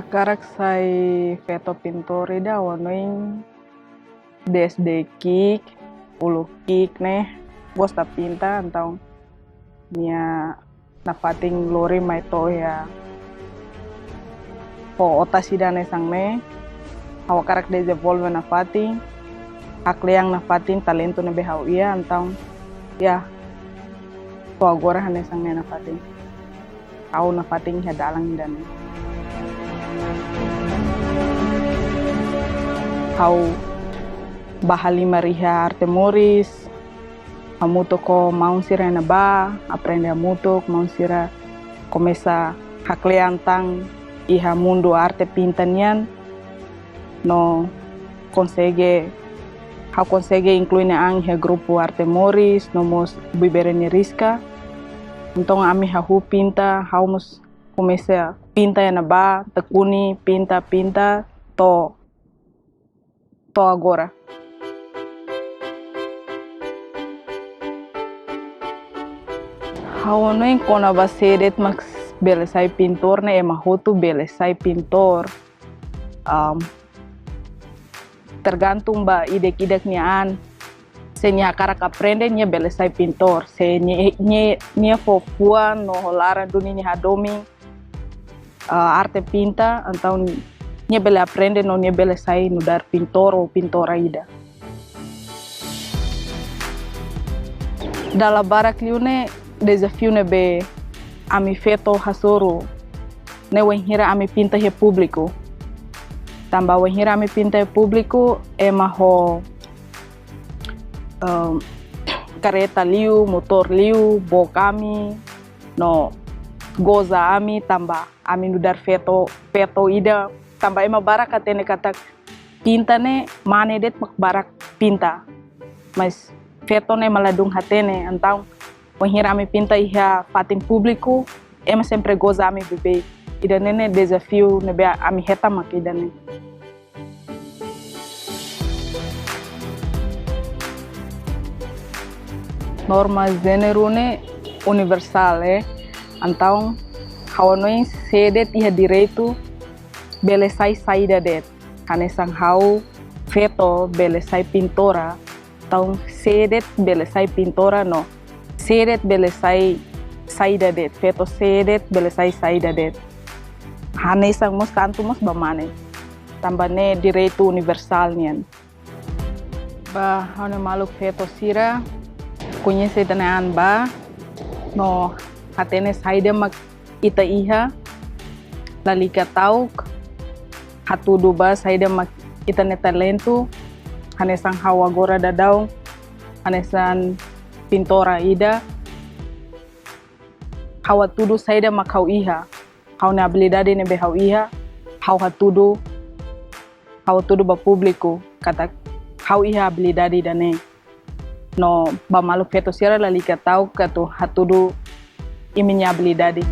Karak sai feto pintori da wanoing desde kik, ulu kik ne, gosta pinta então nia na fating lori mai to ya po ota sidane sang ne, hawa karak desenvolve na fating, hakleang na fating talento na behau ia então ya to agora hane sang ne na fating, au na fating ya dalang dan hau bahali mariha arte moris, hamuto ko maun sira na ba, aprende hamutok, maun sira começa haklean tang iha mundo arte pintanian, no consegue incluir na ang iha grupo arte moris, no mos biberene risca, então ami hahu pinta, hau mos começa pinta na ba, tekuni pinta to agora. Hau noin kona basedet max belesai pintor ne ema hotu belesai pintor. Tergantung ba idek-idek niaan. Se nia karak aprende nia belesai pintor. Se nia fofuan no holara duni nia hadomi arte pinta atau nia bele aprende no nia belesai no dar pintor ou pintora ida. Dalla barak liune desafio ne be ami feto hasoro ne wenhira ami pinta he público. Tamba wenhira ami pinta he público ema ho kareta liu, motor liu, bo kami no goza ami tamba ami no dar feto ida tamba ema barak atene kata pinta ne mane det mak barak pinta. Mas feto ne maladung hatene então wenhira ami pinta iha fatin público ema sempre goza ami bebe ida nene desafio ne be ami heta mak ida ne. Norma gênero ne universal então hawanoin sedet iha direito belesai saída det kanesang hau feto belesai pintora então sedet belesai pintora no sedet belesai saída det feto sedet belesai saída det hanesang mos tanto mos bamane tambane direito universal nian ba hane maluk feto sira conhece tanaan ba no hatene saída mak ita iha lalika tauk hatudu ba saída mak ita ne talento hanesang hawa agora dadau hanesan pintora ida hawa tudu saída mak hau iha hau ne habilidade ne be hau iha hau hatudu ba público kata hau iha habilidade dane no ba malu feto sira lalika tauk katu hatudu iminya habilidade.